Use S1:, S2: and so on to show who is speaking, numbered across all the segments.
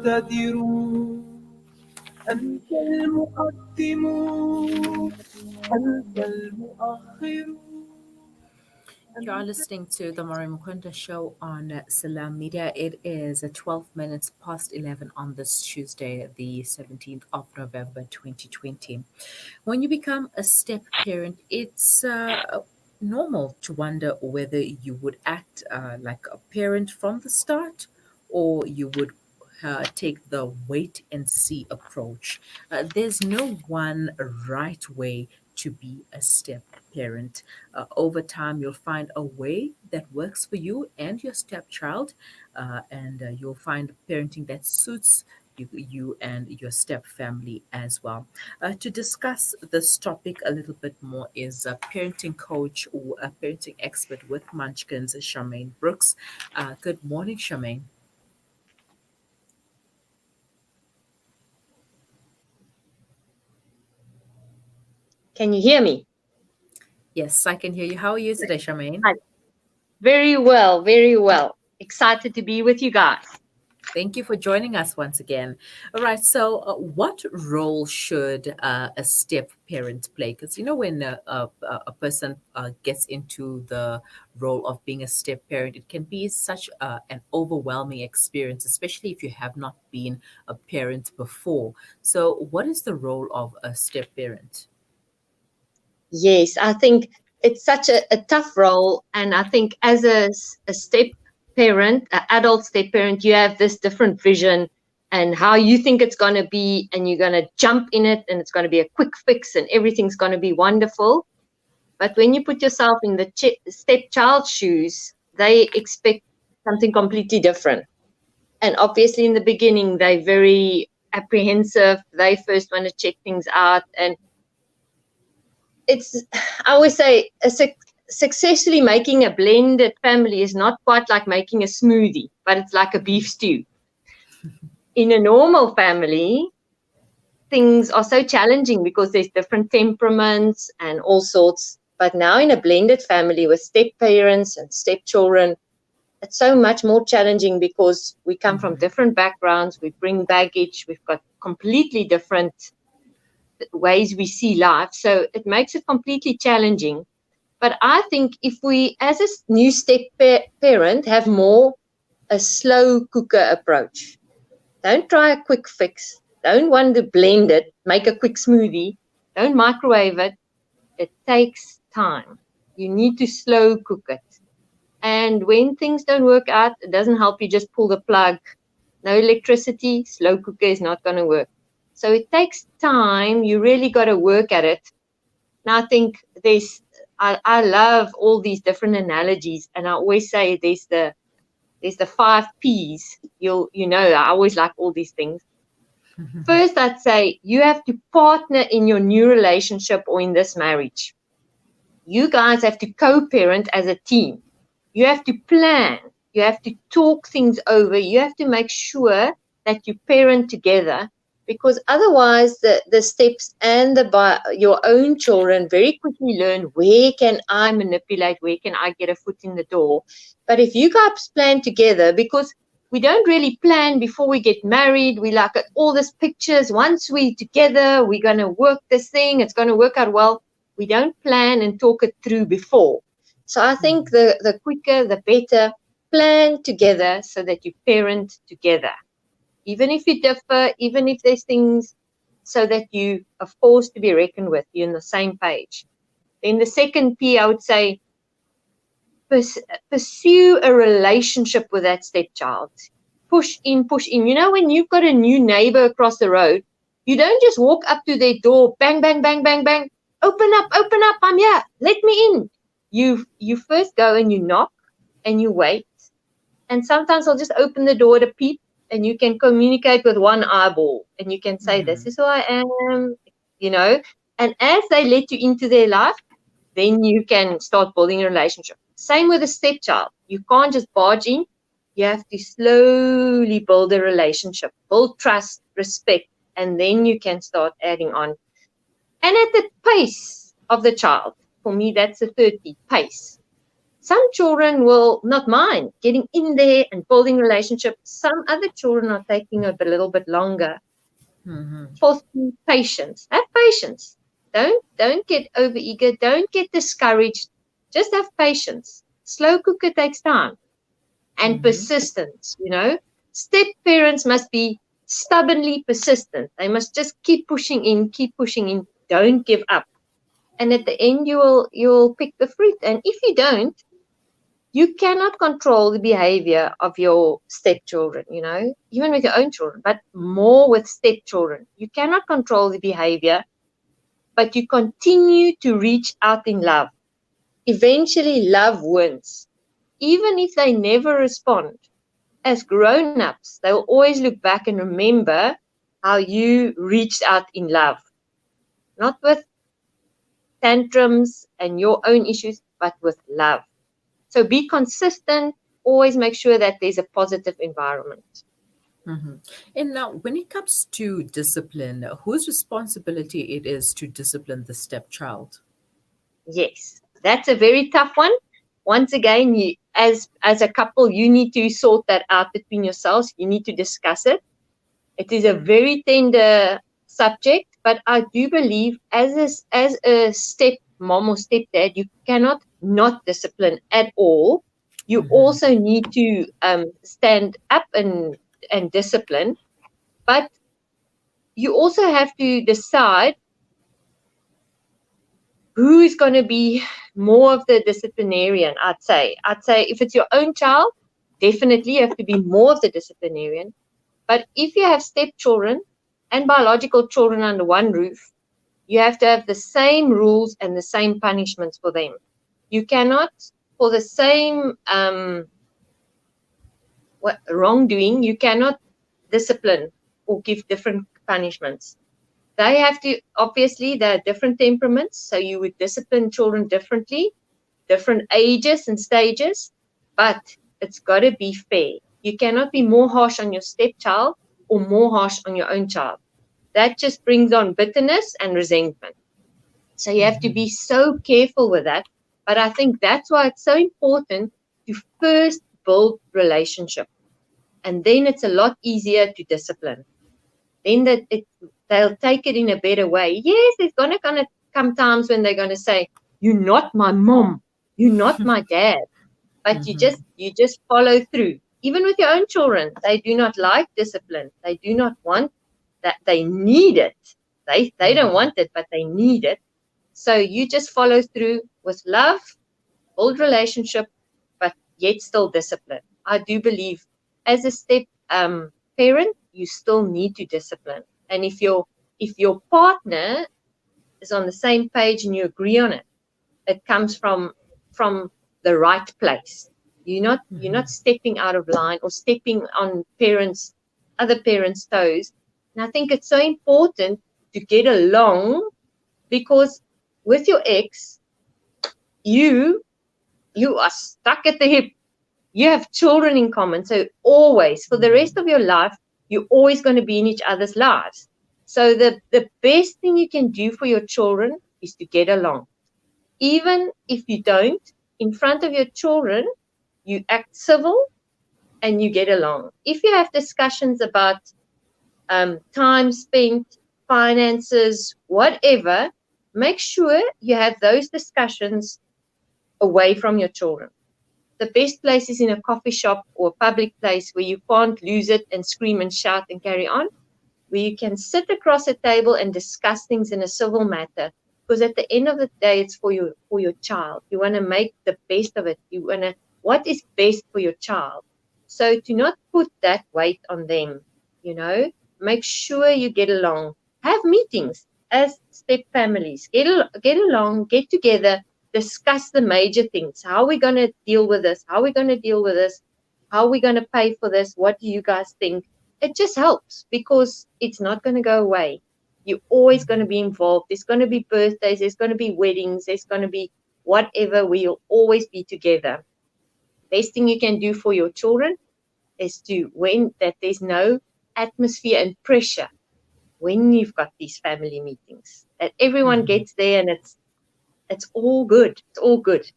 S1: المقتدر أنت المقدم أنت المؤخر.
S2: You are listening to the Mari Mukunda show on Salam Media. It is 12 minutes past 11 on this Tuesday, the 17th of November 2020. When you become a step parent, it's normal to wonder whether you would act like a parent from the start or you would take the wait and see approach. There's no one right way to be a step parent. Over time, you'll find a way that works for you and your stepchild, and you'll find parenting that suits you and your step family as well. To discuss this topic a little bit more is a parenting coach or a parenting expert with Munchkins, Charmaine Brooks. Good morning, Charmaine.
S3: Can you hear me?
S2: Yes, I can hear you. How are you today, Charmaine?
S3: Hi. Very well, very well. Excited to be with you guys.
S2: Thank you for joining us once again. All right, so what role should a step parent play? Because when a person gets into the role of being a step parent, it can be such an overwhelming experience, especially if you have not been a parent before. So, what is the role of a step parent?
S3: Yes, I think it's such a tough role. And I think as a step parent, an adult step parent, you have this different vision and how you think it's going to be, and you're going to jump in it, and it's going to be a quick fix, and everything's going to be wonderful. But when you put yourself in the stepchild's shoes, they expect something completely different. And obviously, in the beginning, they're very apprehensive. They first want to check things out. And I always say, successfully making a blended family is not quite like making a smoothie, but it's like a beef stew. In a normal family, things are so challenging because there's different temperaments and all sorts. But now in a blended family with step parents and stepchildren, it's so much more challenging because we come from different backgrounds, we bring baggage, we've got completely different ways we see life. So it makes it completely challenging. But I think if we, as a new step parent, have more a slow cooker approach, don't try a quick fix, don't want to blend it, make a quick smoothie, don't microwave it. It takes time. You need to slow cook it. And when things don't work out, it doesn't help you just pull the plug. No electricity, slow cooker is not going to work. So it takes time. You really got to work at it. And I think I love all these different analogies. And I always say there's the 5 P's. I always like all these things. First, I'd say you have to partner in your new relationship or in this marriage. You guys have to co-parent as a team. You have to plan. You have to talk things over. You have to make sure that you parent together, because otherwise the steps and your own children very quickly learn, where can I manipulate? Where can I get a foot in the door? But if you guys plan together, because we don't really plan before we get married. We look at all these pictures. Once we're together, we're going to work this thing. It's going to work out well. We don't plan and talk it through before. So I think the quicker, the better. Plan together so that you parent together. Even if you differ, even if there's things, so that you are forced to be reckoned with, you're on the same page. Then the second P, I would say, pursue a relationship with that stepchild. Push in, push in. When you've got a new neighbor across the road, you don't just walk up to their door, bang, bang, bang, bang, bang, open up, I'm here, let me in. You first go and you knock and you wait. And sometimes I'll just open the door to peep, and you can communicate with one eyeball, and you can say, this is who I am, and as they let you into their life, then you can start building a relationship. Same with a stepchild. You can't just barge in. You have to slowly build a relationship, build trust, respect, and then you can start adding on. And at the pace of the child, for me, that's the third P, pace. Some children will not mind getting in there and building relationships. Some other children are taking a little bit longer.
S2: Mm-hmm.
S3: Fourth, patience. Have patience. Don't get overeager. Don't get discouraged. Just have patience. Slow cooker takes time and persistence. Step parents must be stubbornly persistent. They must just keep pushing in. Don't give up. And at the end, you'll pick the fruit. And if you don't, you cannot control the behavior of your stepchildren, even with your own children, but more with stepchildren. You cannot control the behavior, but you continue to reach out in love. Eventually, love wins. Even if they never respond, as grown-ups, they will always look back and remember how you reached out in love. Not with tantrums and your own issues, but with love. So be consistent, always make sure that there's a positive environment.
S2: Mm-hmm. And now, when it comes to discipline, whose responsibility it is to discipline the stepchild?
S3: Yes, that's a very tough one. Once again, you, as a couple, you need to sort that out between yourselves. You need to discuss it. It is a very tender subject, but I do believe as a step mom or stepdad, you cannot not discipline at all. You also need to stand up and discipline, but you also have to decide who is going to be more of the disciplinarian. I'd say if it's your own child, definitely you have to be more of the disciplinarian. But if you have stepchildren and biological children under one roof, you have to have the same rules and the same punishments for them. You cannot, for the same wrongdoing, you cannot discipline or give different punishments. They have to, obviously, they're different temperaments, so you would discipline children differently, different ages and stages, but it's got to be fair. You cannot be more harsh on your stepchild or more harsh on your own child. That just brings on bitterness and resentment. So you have to be so careful with that. But I think that's why it's so important to first build relationship. And then it's a lot easier to discipline. Then they'll take it in a better way. Yes, there's gonna come times when they're gonna say, "You're not my mom, you're not my dad," but you just follow through. Even with your own children, they do not like discipline. They do not want that. They need it. They don't want it, but they need it. So you just follow through with love, build relationship, but yet still discipline. I do believe as a step parent, you still need to discipline. And if your partner is on the same page and you agree on it, it comes from the right place. You're not stepping out of line or stepping on other parents' toes. And I think it's so important to get along, because with your ex, you are stuck at the hip. You have children in common. So always, for the rest of your life, you're always going to be in each other's lives. So the best thing you can do for your children is to get along. Even if you don't, in front of your children, you act civil and you get along. If you have discussions about time spent, finances, whatever, make sure you have those discussions away from your children. The best place is in a coffee shop or a public place where you can't lose it and scream and shout and carry on, where you can sit across a table and discuss things in a civil matter. Because at the end of the day, it's for your child. You want to make the best of it. What is best for your child? So to not put that weight on them, make sure you get along. Have meetings as step families. Get along, get together, discuss the major things. How are we going to deal with this? How are we going to deal with this? How are we going to pay for this? What do you guys think? It just helps, because it's not going to go away. You're always going to be involved. There's going to be birthdays. There's going to be weddings. There's going to be whatever. We'll always be together. Best thing you can do for your children is that there's no atmosphere and pressure when you've got these family meetings. That everyone gets there and it's all good. It's all good.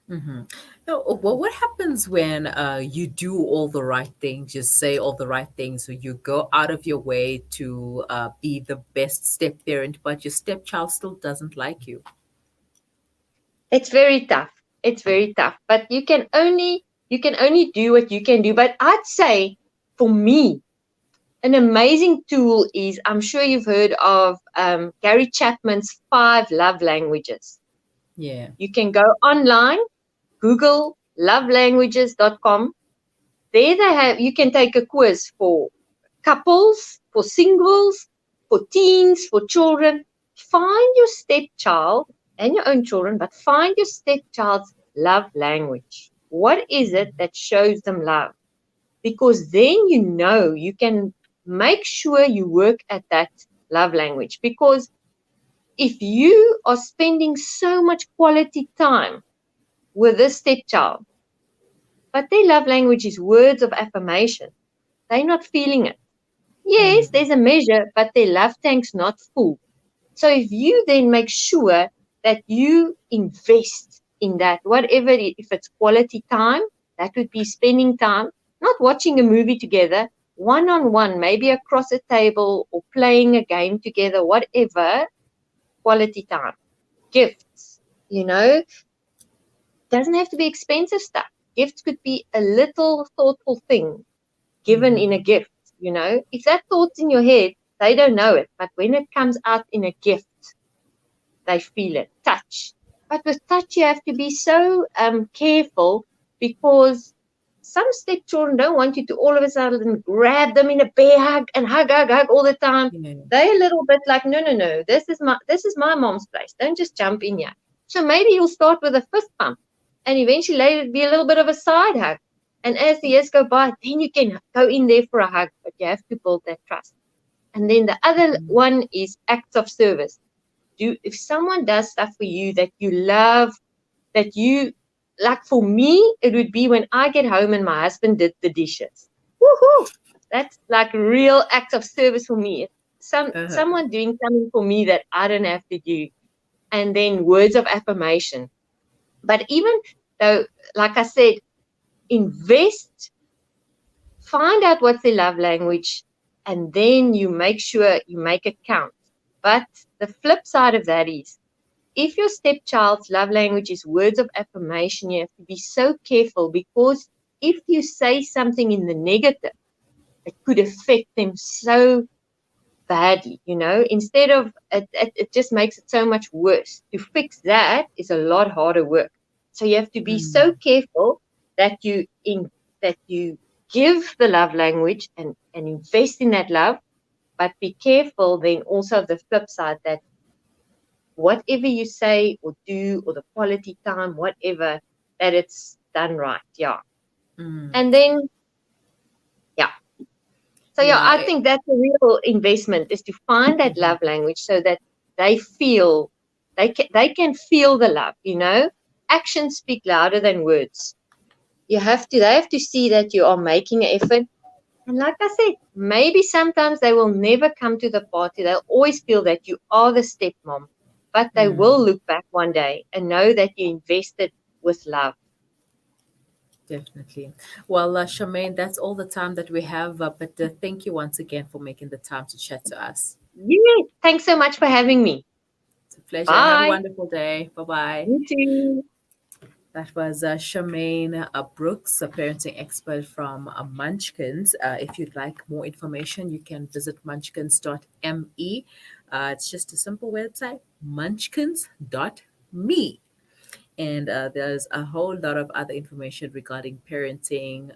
S2: Mm-hmm. Now, what happens when you do all the right things, you say all the right things, so you go out of your way to be the best step parent, but your stepchild still doesn't like you?
S3: It's very tough. It's very tough. But you can only do what you can do. But I'd say for me, an amazing tool is, I'm sure you've heard of Gary Chapman's 5 love languages.
S2: Yeah.
S3: You can go online, Google lovelanguages.com. There they have, you can take a quiz for couples, for singles, for teens, for children. Find your stepchild and your own children, but find your stepchild's love language. What is it that shows them love? Because then you can make sure you work at that love language. Because if you are spending so much quality time with a stepchild, but their love language is words of affirmation, they're not feeling it. Yes,
S2: Mm-hmm.
S3: there's a measure, but their love tank's not full. So if you then make sure that you invest in that, whatever, if it's quality time, that would be spending time, not watching a movie together, one on one, maybe across a table or playing a game together, whatever, quality time. Gifts, doesn't have to be expensive stuff. Gifts could be a little thoughtful thing given in a
S2: Mm-hmm.
S3: gift. If that thought's in your head, they don't know it. But when it comes out in a gift, they feel it. Touch. But with touch, you have to be so careful, because some stepchildren don't want you to all of a sudden grab them in a bear hug and hug, hug, hug all the time.
S2: Yeah.
S3: They're a little bit like, no, no, no, this is my mom's place. Don't just jump in here. So maybe you'll start with a fist bump, and eventually let it be a little bit of a side hug. And as the years go by, then you can go in there for a hug, but you have to build that trust. And then the other
S2: Mm-hmm.
S3: one is acts of service. If someone does stuff for you that you love, that you like, for me, it would be when I get home and my husband did the dishes. Woohoo! That's like real act of service for me.
S2: Uh-huh.
S3: Someone doing something for me that I don't have to do. And then words of affirmation. But even though, like I said, invest, find out what's their love language, and then you make sure you make it count. But the flip side of that is, if your stepchild's love language is words of affirmation, you have to be so careful, because if you say something in the negative, it could affect them so badly, instead of it just makes it so much worse. To fix that is a lot harder work. So you have to be so
S2: Mm-hmm.
S3: careful that you give the love language and invest in that love, but be careful then also of the flip side, that whatever you say or do, or the quality time, whatever, that it's done right. Yeah.
S2: Mm.
S3: And then, yeah. So, yeah,
S2: Yeah.
S3: I think that's a real investment, is to find that
S2: Mhm.
S3: love language, so that they feel, they can feel the love. Actions speak louder than words. They have to see that you are making an effort. And like I said, maybe sometimes they will never come to the party. They'll always feel that you are the stepmom, but they will
S2: Mm.
S3: look back one day and know that you invested with love.
S2: Definitely. Well, Charmaine, that's all the time that we have. But thank you once again for making the time to chat to us.
S3: Yes. Thanks so much for having me.
S2: It's a pleasure. Have a
S3: Bye.
S2: wonderful day. Bye bye.
S3: You too.
S2: That was Charmaine Brooks, a parenting expert from Munchkins. If you'd like more information, you can visit munchkins.me. It's just a simple website, munchkins.me. And there's a whole lot of other information regarding parenting.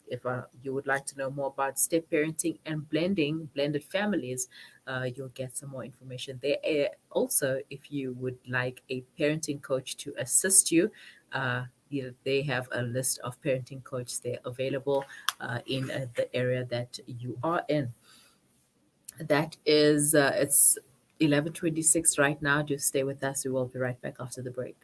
S2: If you would like to know more about step parenting and blended families, you'll get some more information there. Also, if you would like a parenting coach to assist you, they have a list of parenting coaches there available in the area that you are in. That is, it's 11:26 right now. Just stay with us. We will be right back after the break.